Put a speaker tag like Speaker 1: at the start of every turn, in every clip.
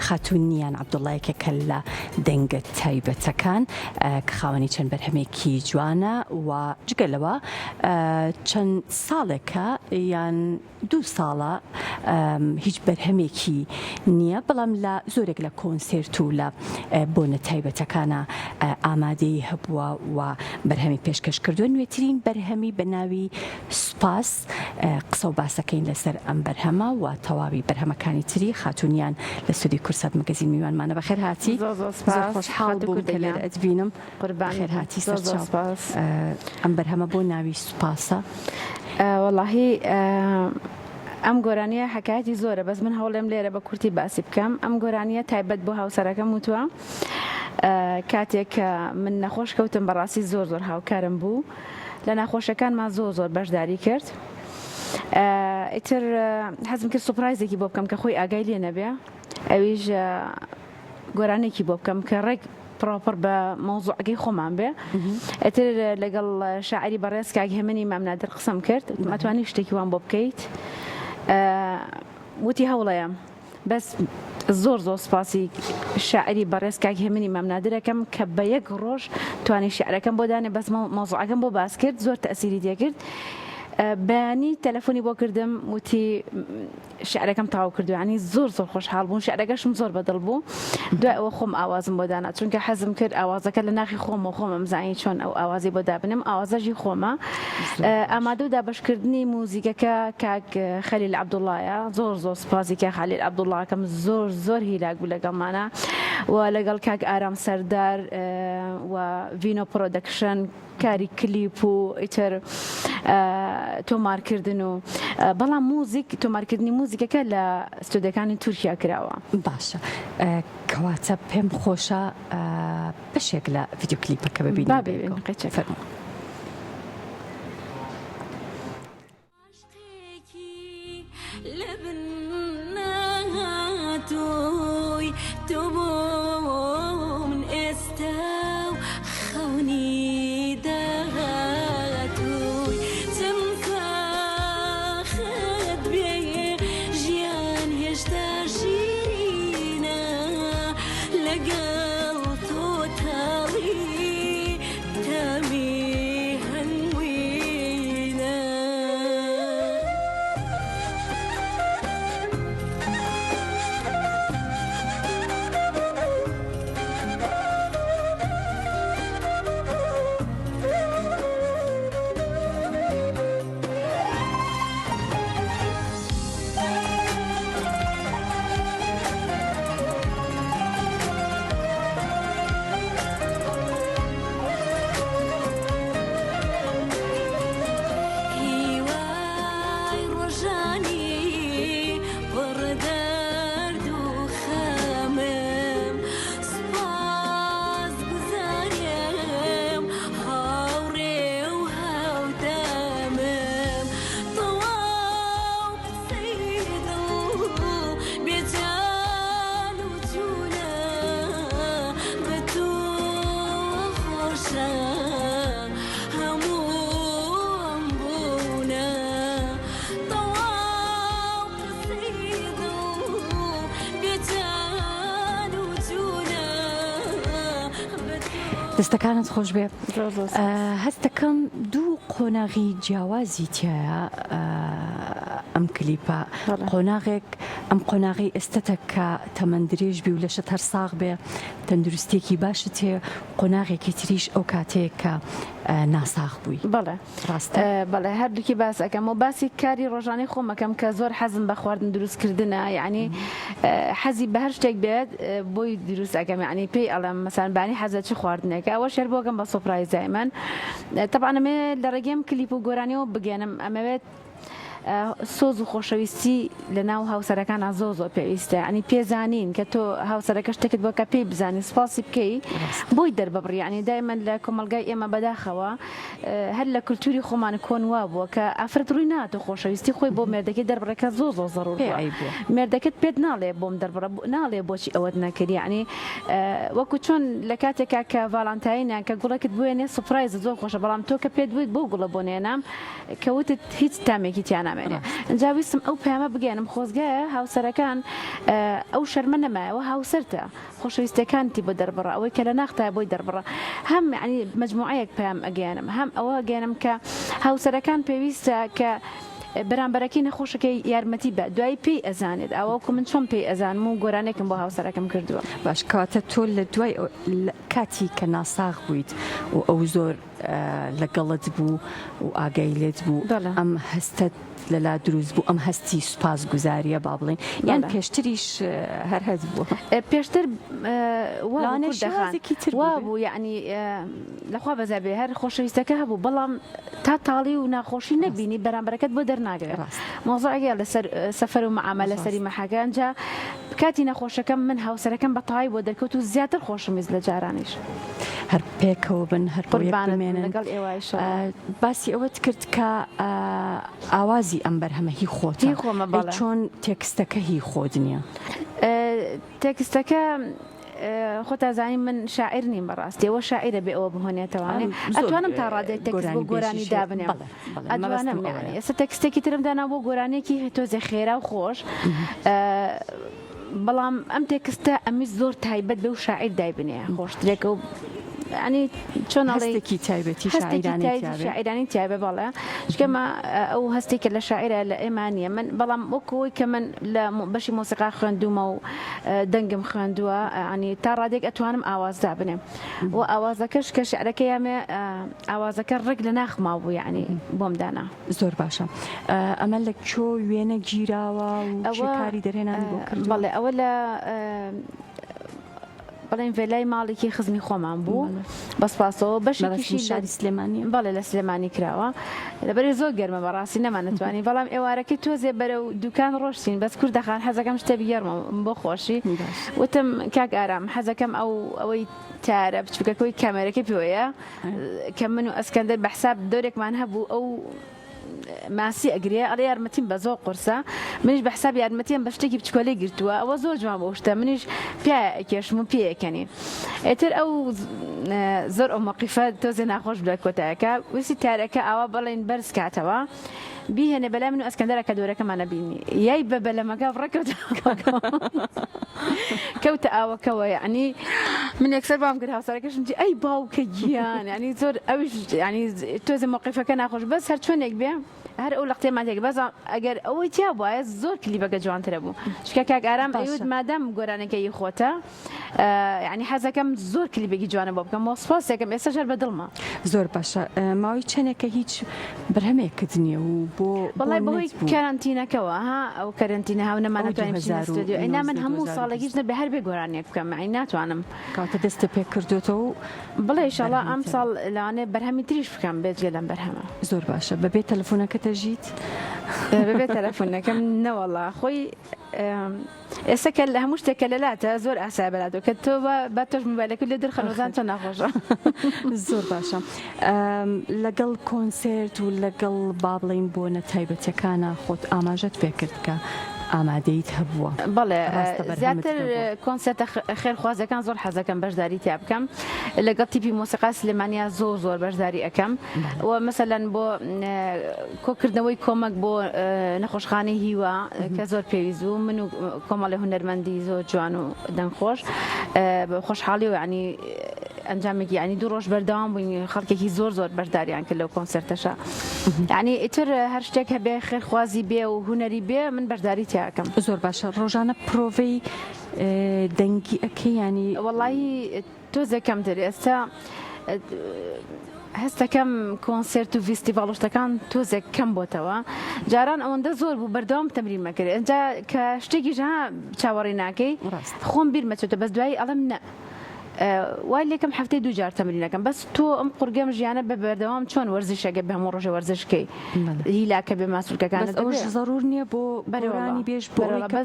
Speaker 1: خاتونیان عەبدوڵڵایەکە لە دەنگە تایبەتەکان کە خاوەنی چەند بەرهەمێکی جوانە و جگە لەوە چەند ساڵێکە یان 2 ساڵە هیچ بەرهەمێکی نییە، بەڵام لە زۆرێک لە کۆنسێرت و لە بۆنە تایبەتەکانە ئامادەی هەبووە و بەرهەمی پێشکەش کردووە. نوێترین بەرهەمی بە ناوی سوپاس قسە و باسەکەین لەسەر ئەم بەرهەمە و تەواوی بەرهەمەکانی تری خاتونیان لە سودی کورسات مەگەزین میوانمانە. بەخێر هاتی، زۆر خۆشحاڵ بووم کە لێرە ئەتبینم. بەخێر هاتی سەرچاو. ئەم بەرهەمە بۆ ناوی سوپاسە.
Speaker 2: وەڵاهی ئەم گۆرانیە حکایەتی زۆرە، بەس من هەوڵێم لێرە بە کورتی باسی بکەم. ئەم گۆرانیە تایبەت بۆ هاوسەرەکەم وتووە کاتێک کە من نەخۆش کەوتم، بەڕاستی زۆر هاوکارم بوو، لە ناخۆشەکانمان زۆر بەشداری کرد. ئیتر حەزم کرد سوپرایزێکی بۆ بکەم کە خۆی ئاگای لێ نەبێ، ئەویش گۆرانێکی بۆ بکەم کە ڕێک پرۆپەر بە مۆزوعەکەی خۆمان بێ. ئیتر لەگەڵ شاعری بەڕێز کاک هێمنی مامنادر قسەم کرد، مەتوانی شتێکی وان بۆ بکەیت. وتی هەوڵەیە، بەس زۆر سپاسی شاعری بەڕێز کاک هێمنی مامنادرەکەم کە بە یەک ڕۆژ توانی شعرەکەم بۆ دانێ، بەس مۆزوعەکەم بۆ باس کرد، زۆر تەئسیری تێ کرد. بەیانی تەلەفۆنی بۆ کردم، وتی شعرەکەم تەواو کردو، ینی زۆر خۆشحاڵ بوون، شعرەکەشم زۆر بەدڵ بوو. دوای ئەوە خۆم ئاوازم بۆ دانا، چونکە حەزم کرد ئاوازەکە لە ناخی خۆم و خۆمم زانی چۆن ئەو ئاوازی بۆ دابنم. ئاوازەژی خۆمە. ئامادە و دابشکردنی موزیکەکە کاک خەلیل عەبدوڵڵایە، زۆر سپاسی کاک خەلیل عەبدوڵڵاکەم زۆر هیلاک بوو لەگەڵمانە، و لەگەڵ کاک ئارام سەردار و ڤینۆ پرۆدەکشن کاری کلیپ و ئیتر تۆمارکردن و بەڵام موزیک تۆمارکردنی موزیکەکە لە ستودیۆکانی تورکیا کراوە.
Speaker 1: باشە، کەواتە پێم خۆشە بەشێک لە ڤیدیۆ کلیپەکە ببینین. دەستەکانت خۆش بێ. هەست دەکەم دوو قۆناغی جیاوازی تایە ئەم کلیپە. قۆناغێک ئەم قۆناغی ئێستەتە کە تەمەند درێژ بی و لەشت هەر ساغ بێ، تەندروستێکی باشت هەیە. قۆناغێکی تریش ئەو کاتەیە کە ناساغ بووی.
Speaker 2: بەڵێ ڕاستە، بەڵێ هەردووکی باس ئەەکەم و باسی کاری ڕۆژانەی خۆمەکەم کە زۆر حەزم بە خواردن دروستکردنە، یعنی حەزی بە هەر شتێک بێت بۆی دروست ئەەکەم، یعنی پێی ئەڵێم مەسەڵەن بانی حەزت چ خواردنێکە، ئەوە شێر بۆکەم بە سۆپرایز دایمەن. طبعاً ئەمێ لە ڕێگەم کلیپ و گۆرانیەوە بگەێنم، ئەمەوێت سۆز و خۆشەویستی لە ناو هاوسەرەکانە زۆر پێویستە، ینی پێزانین کە تۆ هاوسەرەکە شتێکت بۆ کە پێی بزانی سپاسی بکەی بۆی دەربڕی. ینی دایمەن لە کۆمەلگای ئێمە بەداخەوە هەر لە کولتوری خۆمان کۆنوا بووە کە ئافرەت ڕووی ناتۆ خۆشەویستی خۆی بۆ مێردەکەی دەربڕەکە زۆر زەڕور بووە. مێردەکەت پێت ناڵێ بۆم دەربڕە، ناڵێ بۆچی ئەوەت نەکردی. ینی وەکو چۆن لە کاتێکا کە ڤاڵانتاینە کە گوڵێکت بوێنێ سوپرایز زۆر خۆشە، بەڵام تۆ کە پێت بوویت بۆ گوڵە بۆ نێنام کەوتت هیچ تامێکی تیانە نامێنێ ئەجا ویستم ئەو پەیامە بگەێنم خۆزگایە هاوسەرەکان ئەو شەرمە نەمایەوە هاوسەرتە خۆشەویستەکانتی بۆ دەربڕە ئەوەی کە لە ناختای بۆی دەربڕە هەم ینی مجموعەیەک پەیام ئەگەێنم هەم ئەوە گەێنم کە هاوسەرەکان پێویستە کە بەرامبەرەکەی نەخۆشەکەی یارمەتی بە دوای پێی ئەزانێت ئەوەکو من چۆن پێی ئەزانم و گۆرانێکم بۆ هاوسەرەکەم کردووە
Speaker 1: باش کاتە تۆ لە دوای کاتی کە ناساغ بوویت و ئەو زۆر لەگەڵت بوو و ئاگای لێت بوو ئەم هەستت لەلا دروست بوو ئەم هەستی سوپاس گوزاریە با بڵێن یان پێشتریش هەر هەز بوو
Speaker 2: پێشتر
Speaker 1: شوازێکی تر
Speaker 2: وا بوو یعنی لەخوا بەزابێ هەر خۆشەویستەکە هەبوو بەڵام تا تاڵی و ناخۆشی نەبینی بەرامبەرەکەت بۆ دەرناگرێت مۆزوعەکە لەسەر سەفەر و مەعامەلە لەسەری مەحەکان جا کاتی نەخۆشەکەم من هاوسەرەکەم بە تەواوی بۆ دەرکەوت و زیاتر خۆشەویست لە جارانیش
Speaker 1: هەر پێکەوە بن هەر بمێنن
Speaker 2: لەگەڵ ئێوەش
Speaker 1: باسی ئەوەت کرد کە ئاوازی ئەم بەرهەمە هی خۆتە چۆن تێکستەکە هی خۆت نییە
Speaker 2: تێکستەکە خۆ تازانی من شاعر نیم بەڕاستی ئەوە شاعرە بێ ئەوە بهۆنێتەوانێ ئەتوانم تا ڕادێک تێکست بۆ گۆرانی دابنێم ئەتوانم ئێستا تێکستێکی ترم دانا بۆ گۆرانێکی تۆزێ خێرا و خۆش بەڵام ئەم تێکستە ئەمی زۆر تایبەت بێ و شاعر دایبنێ خۆشترێکە و ینی چۆن
Speaker 1: هەستێکی تایبەتی
Speaker 2: شاعرانی تایبە بەڵێ شکەمە ئەو هەستێکە لە شاعرە لە ئێمانە من بەڵام وەکەوەی کە من لە بەشی مۆسیقا خوێندومە و دەنگم خوێندووە ینی تا ڕادێک ئەتوانم ئاوازدا بنێم و ئاوازەکەش کە شعرەکە یامێ ئاوازەکە ڕێک لە ناخما بوو یعنی بۆم دانا
Speaker 1: زۆر باشە ئەمە لە کۆ وێنە گیراوە و کاری دەرهێنانی بۆ کرد
Speaker 2: بەڵێ ئەوە لە بەڵێن ڤێلای ماڵێکی خزمی خۆمان بوو بەسپاسەوە بەشێکی
Speaker 1: شاری سلێمانی
Speaker 2: بەڵێ لە سلێمانی کراوە لەبەرێ زۆر گەرمە بەڕاستی نەمانەتوانی بەڵام ئێوارەکەی تۆزێ بەرە و دوکان ڕۆشتین بەس کوردەخان حەزەکەم شتە بگەرمە بۆ خۆشی وتم کاک ئارام حەزەکەم ئەوەی تارە بچووکەکەی کامێرەکەی پێوەیە کە من و ئەسکەندەر بەحساب دۆرێکمان هەبوو ئەو ماسی ئەگرێ ئەڵێ یارمەتیم بە زۆر قورسە منیش بە حساب یارمەتیم بە شتێکی بچکۆلەی گرتووە ئەوە زۆر جوان بۆ شتە منیش پێکێشم و پێیەکەنی ئێتر ئەو زۆر ئەو مەقیفە تۆزێ ناخۆش بلە کۆتایەکە ویسی تارەکە ئاوا بەڵێن بەرز کاتەوە بیهێنێ بەلای من و ئەسکەندەرە کە دۆرەکەمانە بینی یای بە بەلەمەکە ڕێکەوتە کەوتە ئاوەکەوە یعنی من یەکسەر بام کرد هاوسەرەکەشم ئەی باوکە گیان ینی زۆر ئەویش ینی تۆزێ مەقیفەکە ناخۆش بەس هەر چۆنێک بێ هەر ئەو لە قتێمان تێک بەس ئەگەر ئەوەی تیا بواە زۆر کلیبەکە جوانترە بوو چکە کاک ئارام ئەوت مادام گۆرانەکەی خۆتە ینی حەزەکەم زۆر کلیبێکی جوانە بۆ بکەم مۆسپاسێکم ئێستا ژەر بەدڵمە
Speaker 1: زۆر باشە ماوەی چەندێکە هیچ بەرهەمێکت نییە و بۆ
Speaker 2: بەڵای بەهۆی کارانتینەکەەوە ها ئەو کارنتینە هاو نەمانەتوانین استودیۆ ئەینا من هەموو ساڵێکیش نەبێ هەر بێ گۆرانێک بکەم ئەی ناتوانم
Speaker 1: کاتە دەستە پێ کردوێتەوە
Speaker 2: بڵێ ئینشاڵڵا ئەم ساڵ لەوانێ بەرهەمی تریش بکەم بێجێ لەم بەرهەمە
Speaker 1: زۆر باشە بەبێ تەلەفۆنەکەتە ژیت
Speaker 2: بەبێ تەلەفۆنەکەم نەوەڵا خۆی ئێستا کە لە هەموو شتێکە لەلاتە زۆر ئاسا بەلاتەوە کە تۆ بە تۆش موبایلەکە لێ دەرخەنۆزان چۆن ناخۆشە
Speaker 1: زۆر باشە لەگەڵ کۆنسرت و لەگەڵ با بڵێن بۆنە تایبەتەکانە خۆت ئاماژەت پێکرد کە ئامادەیت هەبووە
Speaker 2: بەڵێ زیاتر کۆنسرتە خێرخوازەکان زۆر حەزەکەم بەشداری تیا بکەم لەگەڵ تیپی مۆسیقا سلێمانیا زۆر بەشداری ئەەکەم و مەسەلەن بۆ کۆکردنەوەی کۆمەک بۆ نەخۆشخانەی هیوا کە زۆر پێویست بوو من و کۆمەڵی هونەرمەندی زۆر جوان و دەنگخۆش خۆشحاڵی و ینی ئەنجامێکی ینی دوو ڕۆژ بەردەوام بووین خەڵکێکی زۆر بەشداریان کرد لەو کۆنسرتەشە ینی ئیتر هەر شتێک هەبێ خێرخوازی بێ و هونەری بێ من بەشداری تیاکەم
Speaker 1: زۆر باشە ڕۆژانە پرۆڤەی دەنگی ئەکەی ینی
Speaker 2: وەڵایی تۆزێکەم تر ئێستا هەستەکەم کۆنسرت و فیستیڤاڵ شتەکان تۆزێک کەم بۆتەوە جاران ئەوەندە زۆر بوو بەردەوام تەمرین مەکرد ئەجا کە شتێکی ژە چاوەڕێ ناکەی خۆم بیر مەچێتە بەس دوایی ئەڵم نە وای لێکم هەفتەی دوو جار تەمرینەکەم بەس تۆ ئەم قورگەم ژیانە بە بەردەوام چۆن وەرزشەکە بە هەموو ڕۆژە وەرزشکەی هیلاکە بێ ماسوولکەکان
Speaker 1: ئەوش ضرور نییە بۆ بەرەوانی بێژ بۆ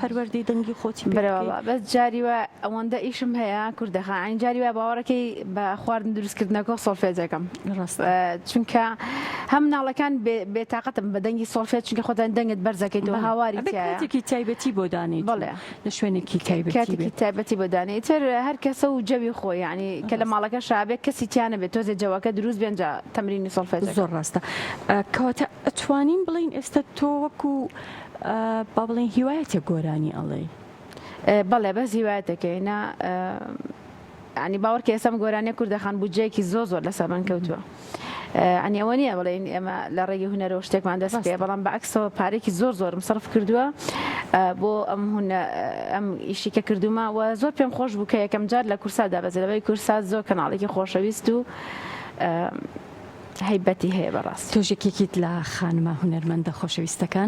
Speaker 1: پەروەردەی دەنگی خۆتی
Speaker 2: بەرەوە بەس جاریوە ئەوەندە ئیشم هەیە کوردەخە ئاین جاریوە باوەڕەکەی بە خواردن دروستکردنەوە سۆڵفێجەکەم چونکە هەم ناڵەکان بێتاقەتم بە دەنگی سۆڵفێت چونکە خۆتان دەنگت بەرزەکەیت و هاواری
Speaker 1: کاتێکی تایبەتی بۆ دانیت
Speaker 2: بڵێ
Speaker 1: لە شوێنێکی
Speaker 2: تایبەتی بۆ دانێت تر هەر کەسە و جەوی خۆی ینی کە لە ماڵەکە شابێت کەسی تیانە بێت تۆزێ جەوەکە دروست بێنجا تەمرینی سۆڵفێت
Speaker 1: زۆر ڕاستە کەواتە ئەتوانین بڵین ئێستا تۆ وەکو با بڵین هیوایەتە گۆرانی ئەڵێ
Speaker 2: بەڵێ بەس هیوایەتەکەینە ینی باوەڕکە ئێستا گۆرانیە کوردەخان بودجەیەکی زۆر لەسەر من کەوتووە. ئەنی ئەوە نییە بڵێن ئێمە لە ڕێگەی هونەرەوە شتێکمان دەست پێ بەڵام بەعکسەوە پارێکی زۆر مصرف کردووە بۆ ئەم ئیشیکە کردومە و زۆر پێم خۆش بوو کە یەکەم جار لە کورسا دابەزێ لەبەی کورسا زۆر کەناڵێکی خۆشەویست و هەیبەتی هەیە بەڕاست.
Speaker 1: تۆژێکێکیت لە خانمە هونەرمەندە خۆشەویستەکان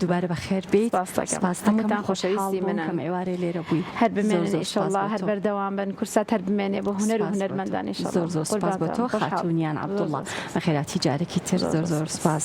Speaker 1: دووبارە بە خێر بیت
Speaker 2: سپاسەکەم خۆشەویستی منە
Speaker 1: ئێوارێ لێرە بووی
Speaker 2: هەر بمێنن ئینشەڵڵا هەر بەردەوام بن کورسات هەر بمێنێ بۆ هونەر و هونەرمەندان ئینشەڵڵا.
Speaker 1: زۆر سپاس بۆ تۆ خاتونیان عەبدوڵڵا بەخێراتی جارێکی تر زۆر سپاس.